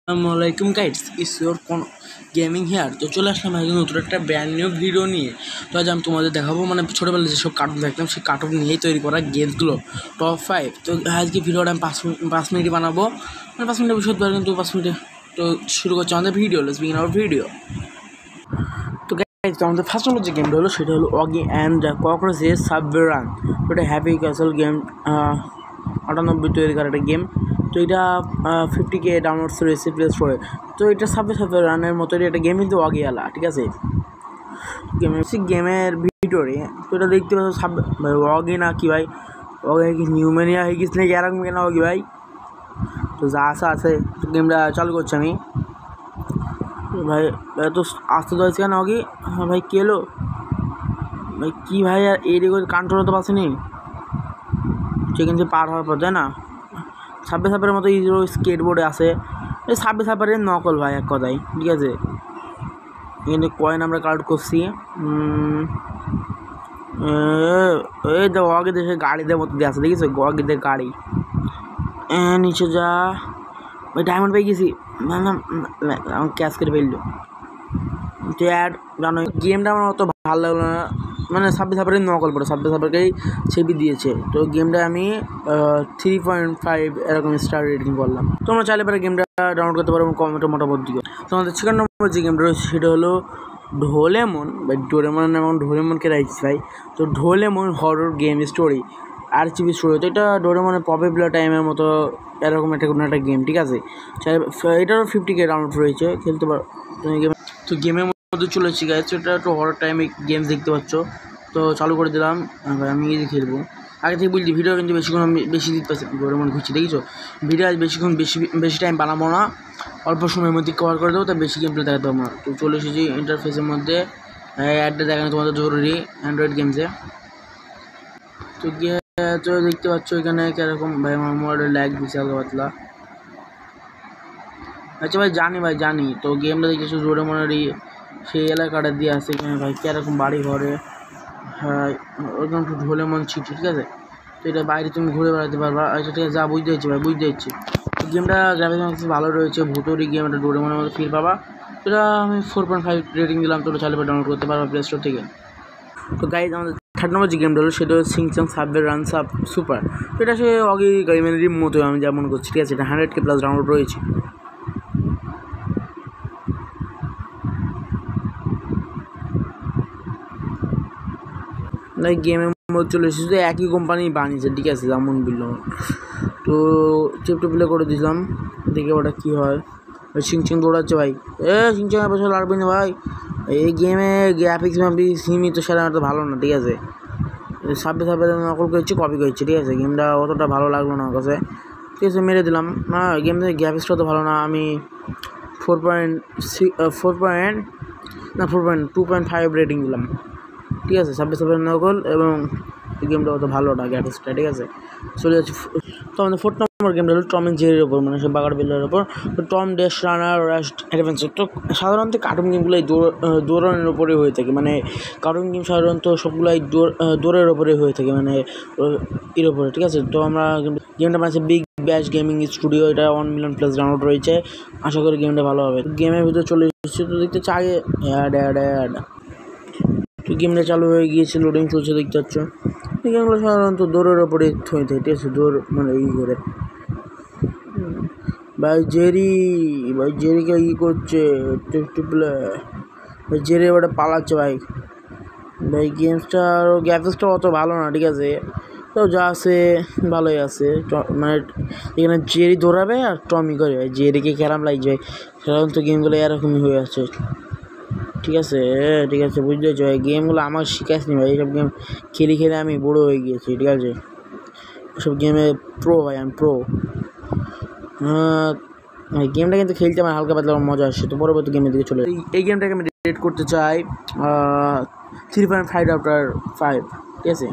আসসালামাইকুম guides, is your কোন gaming hair. তো চলে আসলাম একদম নতুন একটা ব্র্যান্ড নিউ ভিডিও নিয়ে। তো আজ আমি তোমাদের দেখাবো মানে ছোটোবেলায় যেসব কার্টুন দেখতাম সেই কার্টুন নিয়েই তৈরি করা গেমসগুলো টপ 5। তো আজকে ভিডিওটা আমি 5 মিনিটে বানাবো, মানে 5 মিনিটের বিষয় পারে, কিন্তু 5 মিনিটে। তো শুরু করছি আমাদের video. Let's begin hour video. তো গাইস, তো আমাদের ফার্স্ট নম্বর যে গেমটা হলো সেটা হলো অগি অ্যান্ড দ্য ককরোচেস সাবমেরাইন। ওটা হ্যাপি ক্যাসেল গেম, 98 তৈরি করা একটা গেম। তো এটা 50K ডাউনলোডস রয়েছে প্লে স্টোরে। তো এটা সাবমেরাইনের মতো একটা গেম, কিন্তু অগিয়ালা, ঠিক আছে। গেমের ভিতরে তো এটা দেখতে পাচ্ছ অগি না কি ভাই, অগি কি নিউমেনিয়া হয়ে গেছে নাকি এরকম কেন অগি ভাই। তো যা আছে গেমটা চালু করছি আমি। ভাই এত আসতে তো কেন অগি? হ্যাঁ ভাই, কে এলো ভাই? কী ভাই, আর এইদিকে কন্ট্রোল তো পাচ্ছি নি, সেখান থেকে পার হওয়ার পর, তাই না? সাবের মতো ইউরো স্কেটবোর্ডে আছে। এই সাবের নকল ভাই, এক কথায়, ঠিক আছে। এখানে কয়েন আমরা কালেক্ট করছি। এই তো অগে দেশে গাড়িদের মতো দিয়ে আছে, দেখিস অগিদের গাড়ি। নিচে যা ভাই, ডায়মন্ড পেয়ে গেছি। আমার ক্যাশ করে ফেললো। তো অ্যাড জানো, গেমটা আমার অত ভালো লাগলো না, মানে সাবের নকল পড়ে সাবেরকেই ছবি দিয়েছে। তো গেমটা আমি 3.5 এরকম স্টার রেটিং করলাম। তোমরা চাইলে পরে গেমটা ডাউনলোড করতে পারো এবং কমেন্টে মতামত দিও। তোমাদের 2nd নম্বর যে গেমটা রয়েছে সেটা হলো ডোরেমন। ভাই ডোরেমন এবং ডোরেমনকে রাখছি ভাই। তো Doraemon horror game story RGB story. তো এটা ডোরেমনের পপুলার টাইমের মতো এরকম একটা কোনো একটা গেম, ঠিক আছে। এটারও 50K ডাউনলোড রয়েছে, খেলতে পারো তুমি গেম। তো গেমের মধ্যে চলে এসেছি গাইস। এটা একটু হরর টাইমে গেমস দেখতে পাচ্ছ। তো চালু করে দিলাম, আমি এই খেলবো। আগে থেকে বলছি ভিডিও কিন্তু বেশি দিতে পারছি। ডোরেমন ঘুরছি, দেখেছো। ভিডিও আজ বেশি টাইম বানাবো না, অল্প সময়ের মধ্যে কভার করে দেবো, তাই বেশি গেম প্লে দেখাতে পারবো না। তো চলে এসেছি ইন্টারফেসের মধ্যে। অ্যাডটা দেখানো তোমাদের জরুরি অ্যান্ড্রয়েড গেমসে। তো দেখতে পাচ্ছ এখানে কীরকম ভাই, আমার মোবাইলের ল্যাগ দিচ্ছে হালকা পাতলা। আচ্ছা ভাই, জানি তো গেমটা দেখেছো ডোরেমনেরই সেই এলাকাটা দিয়ে আসছে এখানে ভাই, কীরকম বাড়ি ঘরে। হ্যাঁ, ওরকম একটু ডোরেমন সিটি, ঠিক আছে। তো এটা বাইরে তুমি ঘুরে বেড়াতে পারবা। আচ্ছা ঠিক আছে, যা বুঝতে হচ্ছে ভাই, বুঝতে হচ্ছে। তো গেমটা গ্রাফিক্স ভালো রয়েছে, ভূতরি গেম, এটা ডোরেমনের মতো ফিল পাবা। এটা আমি 4.5 রেটিং দিলাম। তো চাইলে ডাউনলোড করতে পারবা প্লে স্টোর থেকে। তো গাইজ, আমাদের 3rd নম্বর যে গেমটা হলো সেটা হলো সিংচাং সাবওয়ে রান সুপার। তো এটা সে অগি গেমেরই মতো আমি যা মনে করছি, ঠিক আছে। এটা 100K প্লাস ডাউনলোড রয়েছে। না, গেমের মধ্যে চলে এসেছে, একই কোম্পানি বানিয়েছে, ঠিক আছে, যেমন বললাম। তো চেপটে প্লে করে দিলাম, দেখে ওটা কী হয়। সিংচিং দৌড়াচ্ছে ভাই, সিংচিং বছর লাগবে না ভাই। এই গেমে গ্রাফিক্স সিমি তো সেটা তো ভালো না, ঠিক আছে। সাবের নকল করেছি, কপি করেছি, ঠিক আছে। গেমটা অতটা ভালো লাগলো না আমার কাছে, ঠিক আছে, মেরে দিলাম। না, গেমটা গ্রাফিক্সটা তো ভালো না। আমি 2.5 রেটিং দিলাম, ঠিক আছে। সাবের নকল এবং গেমটা অত ভালো না গ্রাফিক্সটা, ঠিক আছে। চলে যাচ্ছি। তো আমাদের 4th নম্বর গেমটা হলো টম অ্যান্ড জেরির ওপর, মানে সে বাগার বিল্লার ওপর। তো টম ড্যাশ রানার অ্যাডভেঞ্চার। তো সাধারণত কার্টুন গেমগুলোই দৌড়ানোর ওপরে হয়ে থাকে, মানে কার্টুন গেম সাধারণত সবগুলাই দৌড়ের ওপরে হয়ে থাকে, মানে এর ওপরে, ঠিক আছে। তো আমরা গেমটা বানাচ্ছি বিগ ব্যাশ গেমিং স্টুডিও। এটা 1 মিলিয়ন প্লাস ডাউনলোড রয়েছে। আশা করি গেমটা ভালো হবে। গেমের ভিতরে চলে এসেছি। তো দেখতে চাই অ্যাড। তো গেমটা চালু হয়ে গিয়েছে, লোডিং চলছে, দেখতে পাচ্ছ। এই গেমগুলো সাধারণত দৌড়ের ওপরে হয়ে থাকে, ঠিক আছে। দৌড় মানে করে ভাই জেরিকে করছে ভাই, জেরি ওটা পালাচ্ছে ভাই। গেমসটা আর গ্রাফিক্সটা অত ভালো না, ঠিক আছে। তো যা আছে ভালোই আছে, মানে এখানে জেরি দৌড়াবে আর টমি করে ভাই, জেরিকে ক্যারাম লাগছে ভাই। সাধারণত গেমগুলো এরকমই হয়ে আছে, ঠিক আছে। বুঝতে পারছি ভাই, গেমগুলো আমার শিখাসনি ভাই। এইসব গেম খেলে আমি বড়ো হয়ে গিয়েছি, ঠিক আছে। সব গেমে প্রো ভাই, আমি প্রো। গেমটা কিন্তু খেলতে আমার হালকা পাতলা মজা আসছে। তো পরবর্তী গেমের দিকে চলে এই গেমটাকে আমি রেট করতে চাই 3.5/5, ঠিক আছে।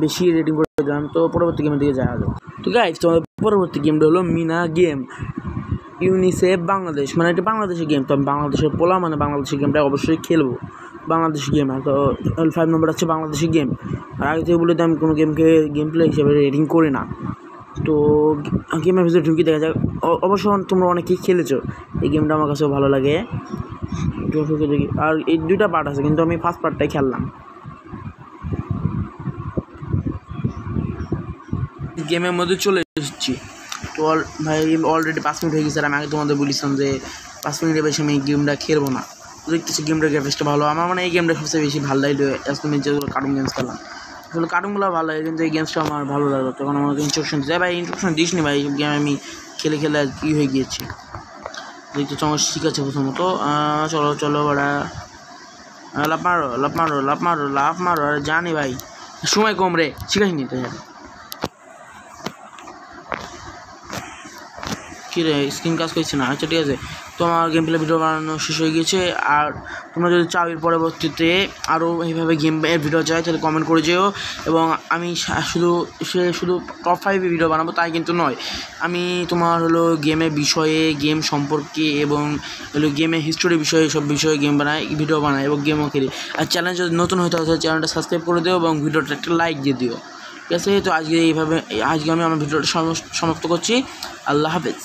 বেশি রেটিং করে দিলাম। তো পরবর্তী গেমের দিকে যাওয়া যাবে। তো গাইজ, তোমাদের পরবর্তী গেমটা হলো মিনা গেম ইউনিসেফ বাংলাদেশ, মানে এটা বাংলাদেশের গেম। তো আমি বাংলাদেশের পোলা, মানে বাংলাদেশের গেমটা অবশ্যই খেলবো, বাংলাদেশি গেম। তো 5 নম্বর আছে বাংলাদেশি গেম। আর আগে থেকে বলে তো আমি কোনো গেমকে গেম প্লে হিসেবে রেটিং করি না, তো গেমের ভিতরে ঢুকি দেখা যাক। অবশ্য তোমরা অনেকেই খেলেছো, এই গেমটা আমার কাছেও ভালো লাগে। দেখি, আর এই 2টা পার্ট আছে, কিন্তু আমি ফার্স্ট পার্টটাই খেললাম। গেমের মধ্যে চলে এসেছি। তো ভাই অলরেডি 5 মিনিট হয়ে গেছে। আর আমি আগে তোমাদের বলেছিলাম যে 5 মিনিটের বেশি আমি এই গেমটা খেলবো না। দেখতেছি গেমটার গ্রাফিক্সটা ভালো। আমার মানে এই গেমটা সবচেয়ে বেশি ভালো লাগলো তুমি যেগুলো কার্টুন গেমস খেলাম। আসলে কার্টুনগুলো ভালো লাগে, কিন্তু এই গেমসটা আমার ভালো লাগলো। তখন আমাকে ইনস্ট্রাকশন দিচ্ছে, ভাই ইনস্ট্রাকশন দিস নি ভাই, গেম আমি খেলে খেলে কী হয়ে গিয়েছি। দেখতে তোমার ঠিক আছে প্রথমত। চলো চলো বাড়া, লাফ মারো লাফ মারো লাফ মারো লাফ মারো। আরে জানি ভাই সময় কম রে, শিখাই নি তো। কী রে স্ক্রিন কাজ করছে না? আচ্ছা ঠিক আছে, তোমার গেম প্লে ভিডিও বানানো শেষ হয়ে গিয়েছে। আর তোমরা যদি চাও এর পরবর্তীতে আরও এইভাবে গেম ভিডিও চাই তাহলে কমেন্ট করে যেও। এবং আমি শুধু টপ 5 ভিডিও বানাবো তাই কিন্তু নয়, আমি তোমার হলো গেমের বিষয়ে, গেম সম্পর্কে এবং হলো গেমের হিস্টোরি বিষয়ে, সব বিষয়ে গেম বানাই, ভিডিও বানাই এবং গেমও খেলি। আর চ্যানেল যদি নতুন হতে হয় চ্যানেলটা সাবস্ক্রাইব করে দিও এবং ভিডিওটা একটা লাইক দিয়ে দিও। ঠিক আছে, তো আজকে আমি আমার ভিডিওটা সমাপ্ত করছি। আল্লাহ হাফেজ।